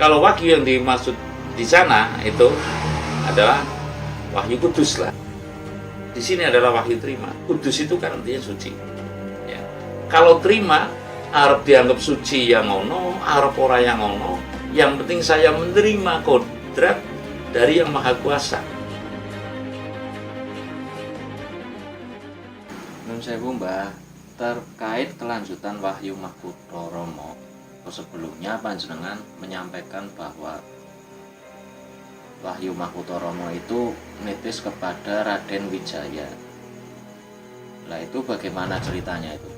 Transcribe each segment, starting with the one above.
Kalau wahyu yang dimaksud di sana itu adalah wahyu kudus lah. Di sini adalah wahyu terima. Kudus itu kan artinya suci. Ya. Kalau terima, arep dianggap suci yang ono, arep ora yang ono. Yang penting saya menerima kodrat dari Yang Maha Kuasa. Nun sewu Mbah, terkait kelanjutan Wahyu Makutoromo, sebelumnya panjenengan menyampaikan bahwa Wahyu Makutoromo itu nitis kepada Raden Wijaya. Nah itu bagaimana ceritanya itu?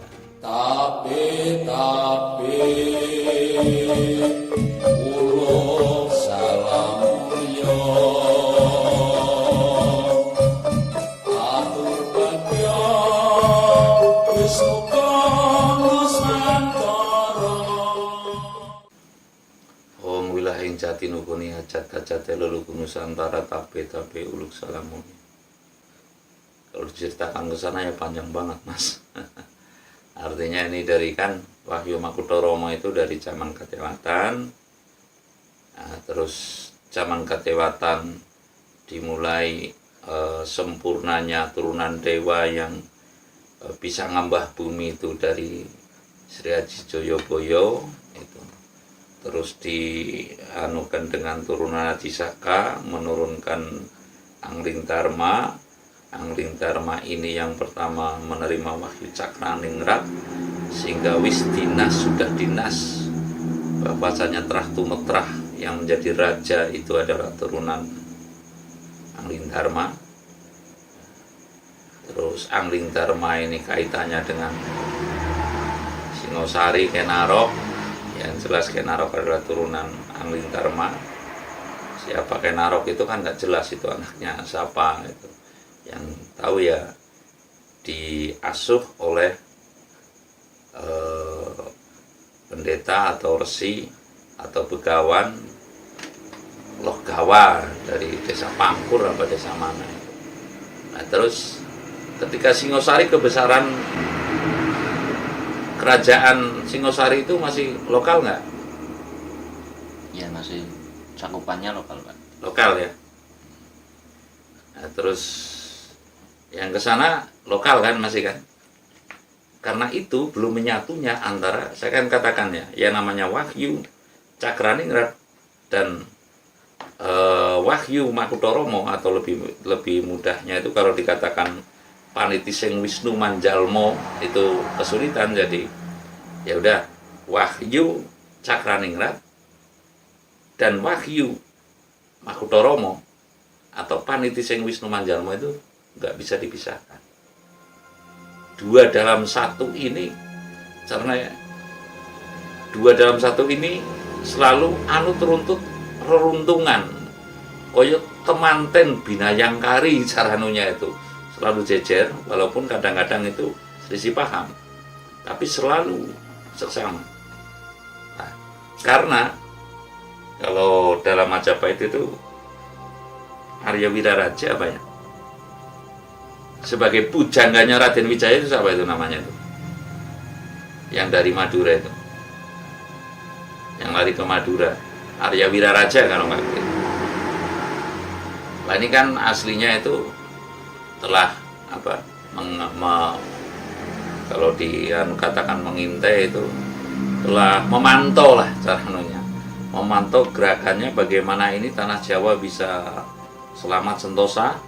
Tapi uluk salam yo atur bagyo Wisnu Nusantara. Om wilahing jati nukuni hajat-hajate leluhur Nusantara tapi uluk salamun. Kalau diceritakan ke sana ya panjang banget mas. Artinya ini dari kan Wahyu Makutoromo itu dari zaman Katewatan. Nah, terus zaman Katewatan dimulai sempurnanya turunan dewa yang bisa ngambah bumi itu dari Sri Aji Joyoboyo itu. Terus dianukan dengan turunan Aji Saka menurunkan Angling Dharma. Angling Dharma ini yang pertama menerima wahyu Cakraningrat sehingga wis dinas sudah dinas bahwasanya Trah Tumetrah yang menjadi raja itu adalah turunan Angling Dharma. Terus Angling Dharma ini kaitannya dengan Singosari Kenarok, yang jelas Kenarok adalah turunan Angling Dharma. Siapa Kenarok itu kan nggak jelas itu anaknya siapa itu. Yang tahu ya diasuh oleh pendeta atau resi atau begawan Lohgawa dari desa Pangkur apa desa mana itu. Nah terus ketika Singosari kebesaran kerajaan Singosari itu masih lokal nggak? Ya masih cakupannya lokal Pak. Lokal ya. Nah, terus yang ke sana lokal kan masih kan. Karena itu belum menyatunya antara, saya kan katakan ya namanya Wahyu Cakraningrat dan Wahyu Makutoromo, atau lebih mudahnya itu kalau dikatakan Paniti Sing Wisnu Manjalmo itu kesulitan. Jadi ya udah Wahyu Cakraningrat dan Wahyu Makutoromo atau Paniti Sing Wisnu Manjalmo itu nggak bisa dipisahkan. Dua dalam satu ini, karena dua dalam satu ini selalu anu teruntut reruntungan koyo temanten binayangkari caranunya itu selalu jejer, walaupun kadang-kadang itu selisih paham tapi selalu seksama. Nah, karena kalau dalam Majapahit itu Arya Wiraraja apa ya, sebagai pujangganya Raden Wijaya itu siapa itu namanya itu? Yang dari Madura itu. Yang lari ke Madura. Arya Wiraraja kalau nggak gitu. Nah ini kan aslinya itu telah apa? Kalau katakan mengintai itu telah memantau lah caranya. Memantau gerakannya bagaimana ini tanah Jawa bisa selamat sentosa,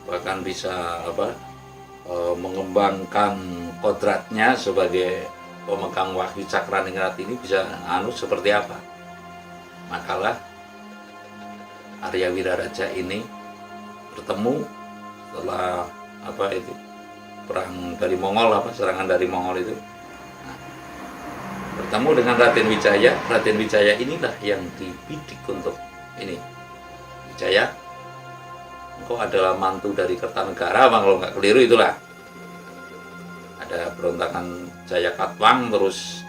bahkan bisa mengembangkan kodratnya sebagai pemegang Wahyu Cakraningrat ini bisa seperti apa. Makalah Arya Wiraraja ini bertemu setelah perang dari Mongol, serangan dari Mongol itu. Nah, bertemu dengan Raden Wijaya. Raden Wijaya inilah yang dibidik untuk ini. Wijaya, engkau adalah mantu dari Kertanegara, kalau nggak keliru itulah. Ada berontakan Jayakatwang, terus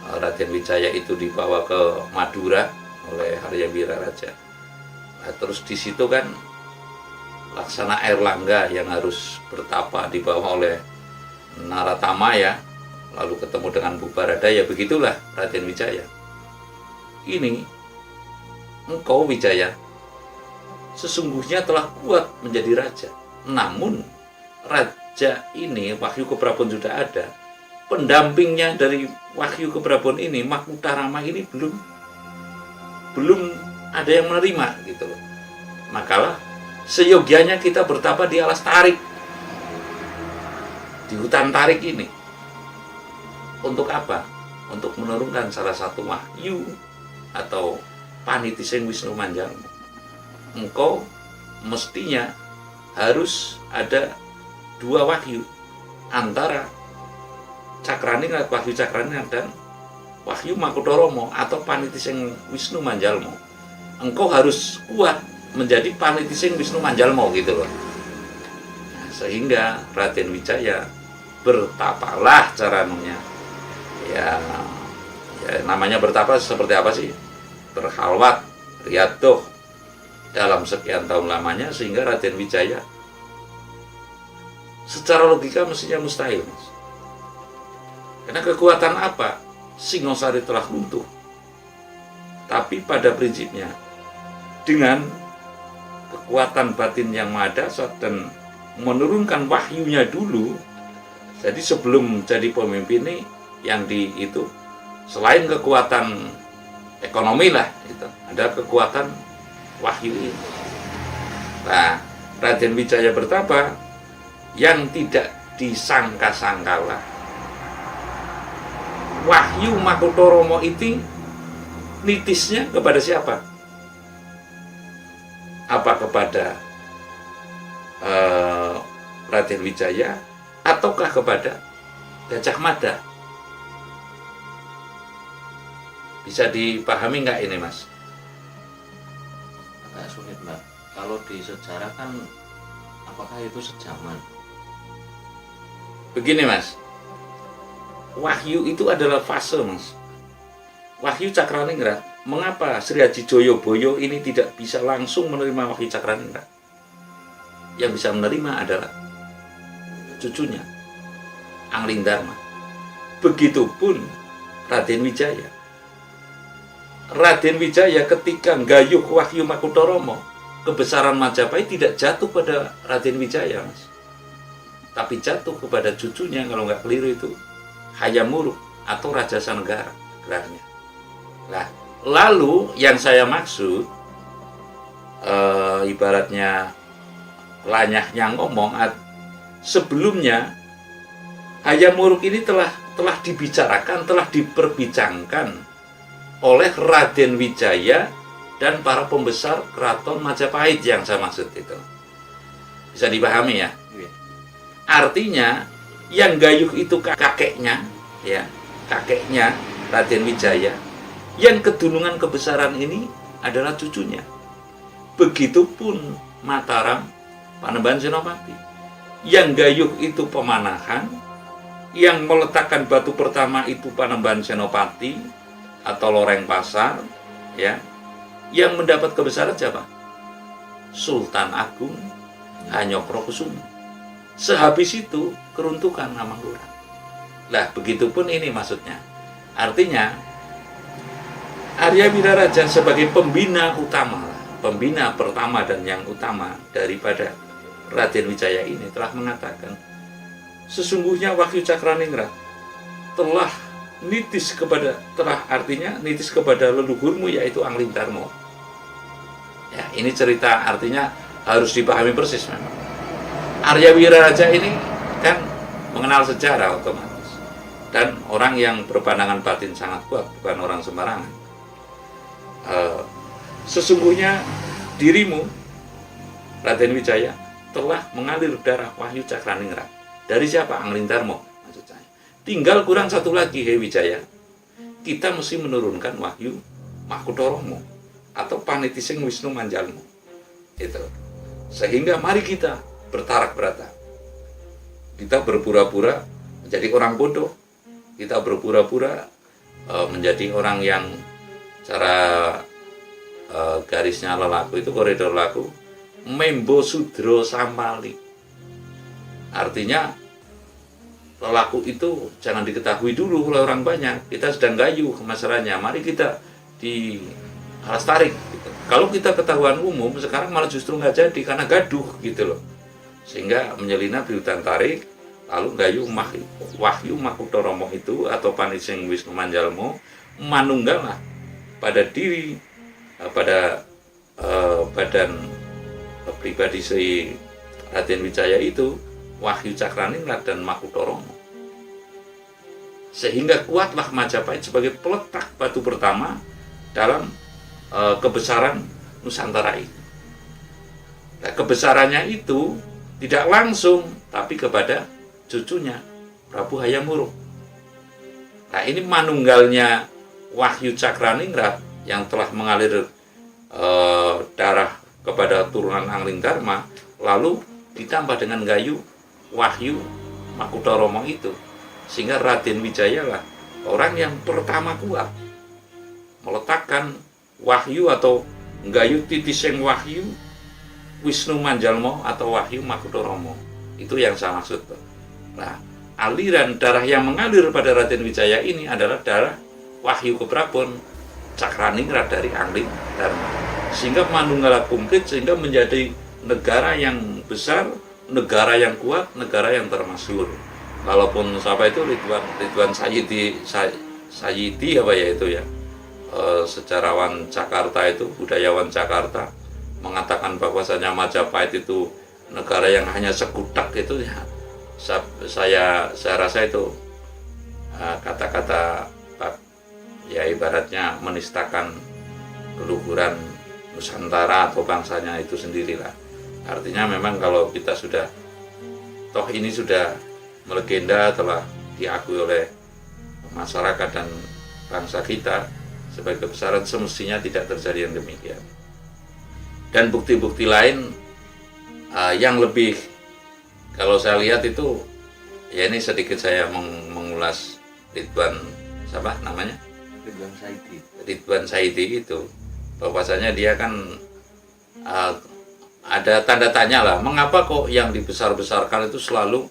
Raden Wijaya itu dibawa ke Madura oleh Arya Wiraraja. Nah, terus di situ kan Laksana Airlangga yang harus bertapa dibawa oleh Naratama ya, lalu ketemu dengan Bubarada, ya begitulah Raden Wijaya. Ini engkau Wijaya sesungguhnya telah kuat menjadi raja. Namun raja ini, Wahyu Keprabon sudah ada, pendampingnya dari Wahyu Keprabon ini, Makutarama ini belum ada yang menerima gitu loh. Makalah seyogianya kita bertapa di alas tarik, di hutan tarik ini. Untuk apa? Untuk menurunkan salah satu wahyu atau panitiseng Wisnu Manjalmu. Engkau mestinya harus ada dua wahyu antara Cakraningrat, Wahyu Cakraningrat dan Wahyu Makutoromo atau panitiseng Wisnu Manjalmo. Engkau harus kuat menjadi panitiseng Wisnu Manjalmo gitu loh. Nah, sehingga Raden Wijaya bertapalah caranya. Ya namanya bertapa seperti apa sih? Berhalwat, riadoh dalam sekian tahun lamanya, sehingga Raden Wijaya secara logika mestinya mustahil, Mas. Karena kekuatan apa? Singosari telah runtuh. Tapi pada prinsipnya dengan kekuatan batin yang maha dahsyat dan menurunkan wahyunya dulu. Jadi sebelum jadi pemimpin ini yang itu selain kekuatan ekonomi lah itu, ada kekuatan wahyu ini. Nah, Raden Wijaya bertapa yang tidak disangka-sangkalah. Wahyu Makutoromo itu nitisnya kepada siapa? Apa kepada Raden Wijaya ataukah kepada Gajah Mada? Bisa dipahami nggak ini, Mas? Agak sulit, Mbak. Kalau di sejarah kan apakah itu sejaman? Begini, Mas. Wahyu itu adalah fase, Mas. Wahyu Cakraningrat. Mengapa Sri Haji Joyoboyo ini tidak bisa langsung menerima Wahyu Cakraningrat? Yang bisa menerima adalah cucunya, Anglingdarma. Begitupun Raden Wijaya. Raden Wijaya ketika nggayuh Wahyu Makutoromo, kebesaran Majapahit tidak jatuh pada Raden Wijaya, Mas. Tapi jatuh kepada cucunya, kalau nggak keliru itu Hayam Wuruk atau Raja Sanegara gelarnya. Nah, lalu yang saya maksud ibaratnya lanyahnya ngomong, sebelumnya Hayam Wuruk ini telah dibicarakan, telah diperbincangkan oleh Raden Wijaya dan para pembesar keraton Majapahit yang saya maksud itu. Bisa dipahami ya? Artinya yang gayuh itu kakeknya, ya, kakeknya Raden Wijaya. Yang kedunungan kebesaran ini adalah cucunya. Begitupun Mataram, Panembahan Senopati. Yang gayuh itu Pemanahan, yang meletakkan batu pertama itu Panembahan Senopati atau Loreng Pasar, ya. Yang mendapat kebesaran siapa? Sultan Agung Hanyokrokusumo. Sehabis itu keruntukan Namangguran. Lah, begitupun ini maksudnya. Artinya Arya Wiraraja sebagai pembina utama, pembina pertama dan yang utama daripada Raden Wijaya ini telah mengatakan, sesungguhnya Wahyu Cakraningrat telah nitis kepada leluhurmu, yaitu Anglingdarma. Ya, ini cerita artinya harus dipahami persis memang. Arya Wiraraja ini kan mengenal sejarah otomatis dan orang yang berpandangan batin sangat kuat, bukan orang sembarangan. Sesungguhnya dirimu, Raden Wijaya, telah mengalir darah Wahyu Cakraningrat. Dari siapa? Anglingdarma, maksud saya. Tinggal kurang satu lagi, hei Wijaya. Kita mesti menurunkan Wahyu Makutoromo atau panitiseng Wisnu Manjalmu. Itu. Sehingga mari kita bertarak berata. Kita berpura-pura menjadi orang bodoh. Kita berpura-pura menjadi orang yang cara garisnya lelaku itu, koridor laku, membo sudro samali. Artinya lelaku itu jangan diketahui dulu oleh orang banyak. Kita sedang gayuh masalahnya. Mari kita alas tarik gitu. Kalau kita ketahuan umum sekarang malah justru nggak jadi karena gaduh gitu loh, sehingga menyelinap di hutan tarik. Lalu Wahyu Makutoromo itu atau Panicing Wisnu Manjalmo manunggal lah pada diri pada badan pribadi si Raden Wijaya itu Wahyu Cakraningrat dan Makutoromo, sehingga kuatlah Majapahit sebagai peletak batu pertama dalam kebesaran Nusantara ini. Nah, kebesarannya itu tidak langsung tapi kepada cucunya Prabu Hayam Wuruk. Nah, ini manunggalnya Wahyu Cakraningrat yang telah mengalir darah kepada turunan Angling Dharma, lalu ditambah dengan gayu Wahyu Makutoromo itu, sehingga Raden Wijaya lah orang yang pertama kuat meletakkan Wahyu atau gayu titiseng Wahyu Wisnu Manjalmo atau Wahyu Makutoromo. Itu yang saya maksud. Nah, aliran darah yang mengalir pada Raden Wijaya ini adalah darah Wahyu Keprabon Cakraningrat dari Angling Dharma, sehingga manunggal komplit, sehingga menjadi negara yang besar, negara yang kuat, negara yang termasyhur. Walaupun siapa itu Ridwan Sayyidi apa ya itu ya, sejarawan Jakarta itu, budayawan Jakarta mengatakan bahwasanya Majapahit itu negara yang hanya sekutak itu ya. Saya rasa itu kata-kata ya ibaratnya menistakan keluhuran Nusantara atau bangsanya itu sendirilah. Artinya memang kalau kita sudah toh ini sudah melegenda, telah diakui oleh masyarakat dan bangsa kita sebagai kebesaran, semestinya tidak terjadi yang demikian. Dan bukti-bukti lain yang lebih, kalau saya lihat itu ya, ini sedikit saya mengulas Ridwan siapa namanya, Ridwan Saidi itu, bahwasanya dia kan ada tanda tanya lah, mengapa kok yang dibesar-besarkan itu selalu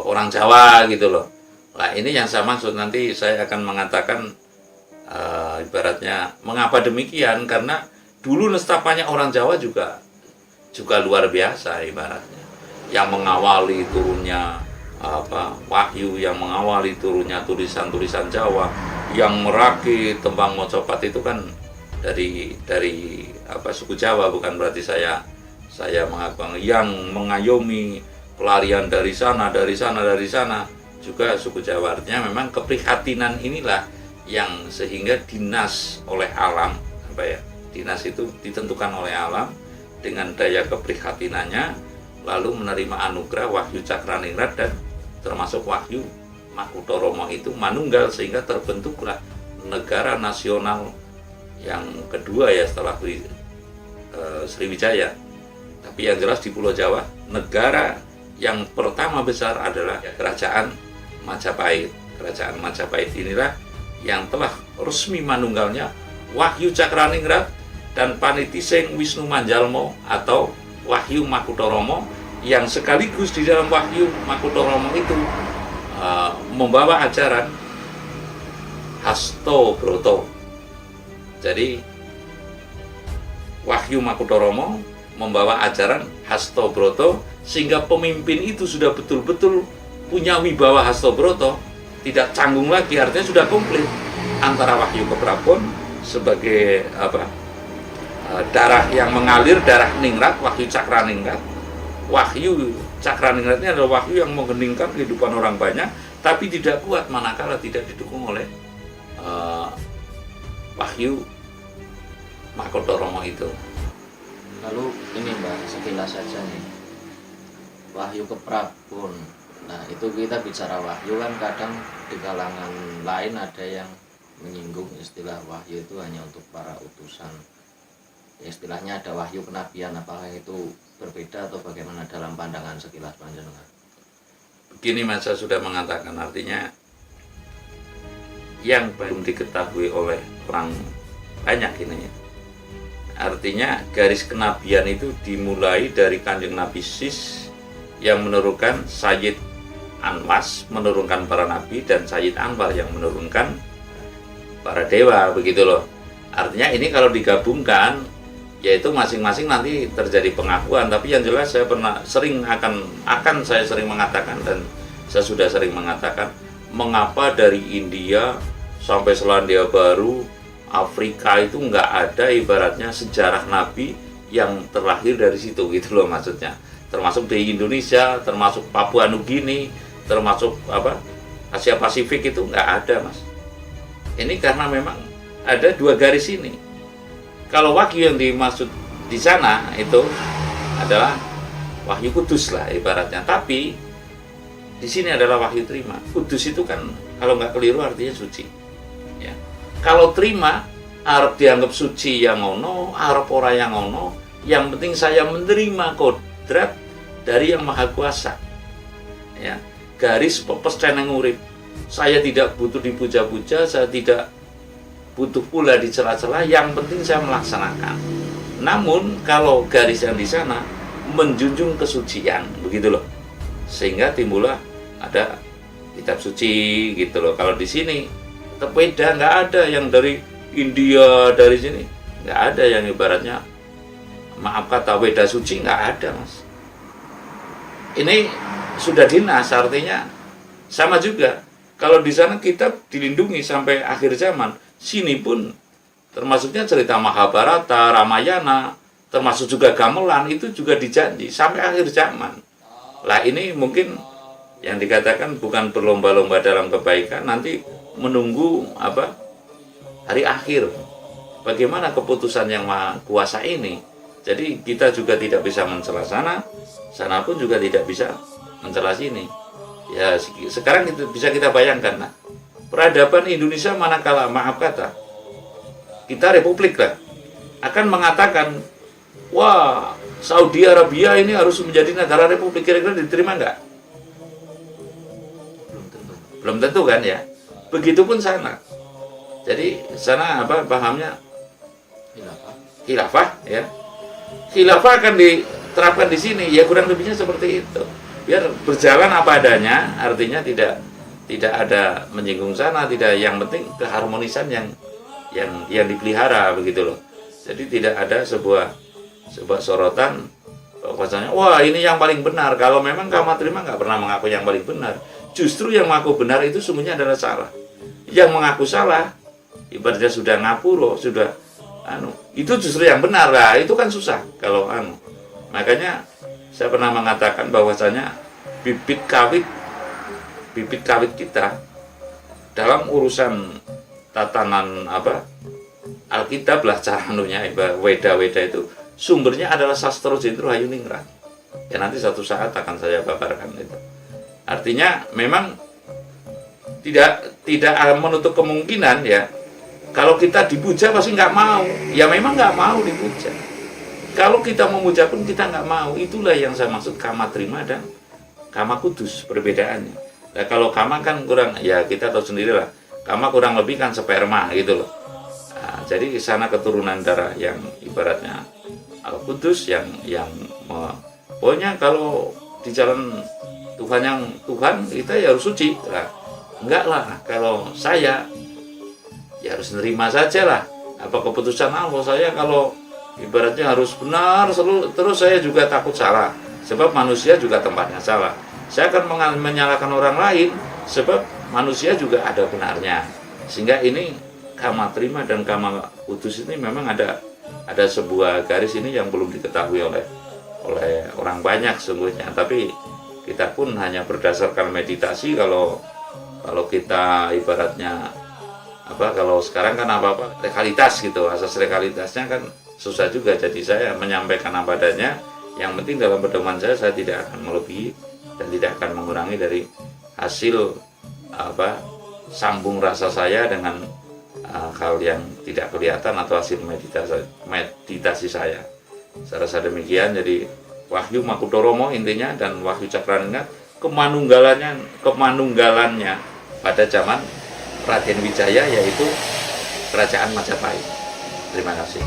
orang Jawa gitu loh. Nah, ini yang saya maksud, nanti saya akan mengatakan ibaratnya mengapa demikian, karena dulu nestapanya orang Jawa juga luar biasa ibaratnya, yang mengawali turunnya Wahyu, yang mengawali turunnya tulisan-tulisan Jawa, yang merakit tembang Mojopat itu kan dari suku Jawa, bukan berarti saya mengaku, yang mengayomi pelarian dari sana juga suku Jawa. Artinya memang keprihatinan inilah yang sehingga dinas oleh alam, dinas itu ditentukan oleh alam dengan daya keprihatinannya, lalu menerima anugerah Wahyu Cakraningrat dan termasuk Wahyu Makutoromo itu manunggal, sehingga terbentuklah negara nasional yang kedua ya setelah Sriwijaya. Tapi yang jelas di Pulau Jawa, negara yang pertama besar adalah Kerajaan Majapahit. Kerajaan Majapahit inilah yang telah resmi manunggalnya Wahyu Cakraningrat dan Panicing Wisnu Manjalmo atau Wahyu Makutoromo, yang sekaligus di dalam Wahyu Makutoromo itu membawa ajaran Hasto Broto. Jadi Wahyu Makutoromo membawa ajaran Hasto Broto, sehingga pemimpin itu sudah betul-betul punya wibawa Hasto Broto, tidak canggung lagi, artinya sudah komplit antara Wahyu Keprabon sebagai darah yang mengalir, darah ningrat, Wahyu Cakraningrat. Wahyu Cakraningrat ini adalah wahyu yang mengheningkan kehidupan orang banyak, tapi tidak kuat manakala tidak didukung oleh Wahyu Makutoromo itu. Lalu ini Mbak, sekilas saja nih, Wahyu Keprabon. Nah, itu kita bicara wahyu kan kadang di kalangan lain ada yang menyinggung istilah wahyu itu hanya untuk para utusan. Ya, istilahnya ada wahyu kenabian, apakah itu berbeda atau bagaimana dalam pandangan sekilas panjenengan? Begini Mas, saya sudah mengatakan, artinya yang belum diketahui oleh orang banyak ini ya. Artinya garis kenabian itu dimulai dari Kanjeng Nabi Sis yang menurunkan Sayyid Anwas, menurunkan para nabi, dan Sayyid Anwar yang menurunkan para dewa, begitu loh. Artinya ini kalau digabungkan, yaitu masing-masing nanti terjadi pengakuan. Tapi yang jelas saya saya sering mengatakan, dan saya sudah sering mengatakan, mengapa dari India sampai Selandia Baru, Afrika itu nggak ada ibaratnya sejarah Nabi yang terlahir dari situ gitu loh maksudnya. Termasuk di Indonesia, termasuk Papua Nugini, termasuk Asia Pasifik itu nggak ada, Mas. Ini karena memang ada dua garis ini. Kalau wahyu yang dimaksud di sana itu adalah wahyu kudus lah ibaratnya. Tapi di sini adalah wahyu terima. Kudus itu kan kalau nggak keliru artinya suci. Ya. Kalau terima, arep dianggap suci yang ono, arep ora yang ono. Yang penting saya menerima kodrat dari yang maha kuasa. Ya. Garis pepes ceneng urip. Saya tidak butuh dipuja-puja, saya tidak butuh pula dicela-cela, yang penting saya melaksanakan. Namun kalau garis yang di sana menjunjung kesucian, begitu loh. Sehingga timbullah ada kitab suci gitu loh. Kalau di sini beda, nggak ada yang dari India, dari sini nggak ada yang ibaratnya maaf kata Weda suci, nggak ada, Mas. Ini sudah dinas, artinya sama juga. Kalau di sana kitab dilindungi sampai akhir zaman, sini pun termasuknya cerita Mahabharata, Ramayana, termasuk juga gamelan itu juga dijanji sampai akhir zaman. Lah ini mungkin yang dikatakan bukan berlomba-lomba dalam kebaikan, nanti menunggu hari akhir. Bagaimana keputusan yang maha kuasa ini? Jadi kita juga tidak bisa mencela sana, sana pun juga tidak bisa mencela sini. Ya sekarang bisa kita bayangkan, nah, peradaban Indonesia manakala maaf kata kita republik lah akan mengatakan, wah Saudi Arabia ini harus menjadi negara republik, kira-kira diterima nggak? Belum tentu kan ya. Begitupun sana. Jadi sana pahamnya khilafah ya. Khilafah akan diterapkan di sini ya, kurang lebihnya seperti itu. Biar berjalan apa adanya, artinya tidak ada menyinggung sana, tidak, yang penting keharmonisan yang dipelihara begitu loh. Jadi tidak ada sebuah sorotan bahwasanya wah ini yang paling benar. Kalau memang Kama Terima nggak pernah mengaku yang paling benar. Justru yang mengaku benar itu semuanya adalah salah. Yang mengaku salah ibaratnya sudah ngapuro, sudah itu justru yang benar lah. Itu kan susah kalau Makanya saya pernah mengatakan bahwasanya bibit kawit kita dalam urusan tatanan Alkitab lah cara Weda itu sumbernya adalah Sastro Jendro Hayuningrat. Ya nanti satu saat akan saya paparkan itu. Artinya memang tidak menutup kemungkinan ya, kalau kita dipuja pasti nggak mau. Ya memang nggak mau dipuja. Kalau kita memuja pun kita nggak mau. Itulah yang saya maksud Kama Terima dan Kama Kudus, perbedaannya. Nah, kalau Kama kan kurang, ya kita tahu sendirilah. Kama kurang lebih kan sperma gitu loh. Nah, jadi sana keturunan darah yang ibaratnya Kudus yang pokoknya kalau di jalan Tuhan kita ya harus suci lah. Enggak lah, kalau saya ya harus nerima saja lah apa keputusan Allah. Saya kalau ibaratnya harus benar terus saya juga takut salah, sebab manusia juga tempatnya salah. Saya akan menyalahkan orang lain sebab manusia juga ada benarnya. Sehingga ini Kama Terima dan Kama Kudus ini memang ada sebuah garis ini yang belum diketahui oleh orang banyak sungguhnya. Tapi kita pun hanya berdasarkan meditasi. Kalau kita ibaratnya kalau sekarang kan apa legalitas gitu, asas legalitasnya kan susah juga. Jadi saya menyampaikan apa adanya. Yang penting dalam pedoman saya tidak akan melebihi dan tidak akan mengurangi dari hasil sambung rasa saya dengan hal yang tidak kelihatan atau hasil meditasi saya. Saya rasa demikian. Jadi Wahyu Makutoromo intinya dan Wahyu Cakraningrat kemanunggalannya pada zaman Raden Wijaya, yaitu Kerajaan Majapahit. Terima kasih.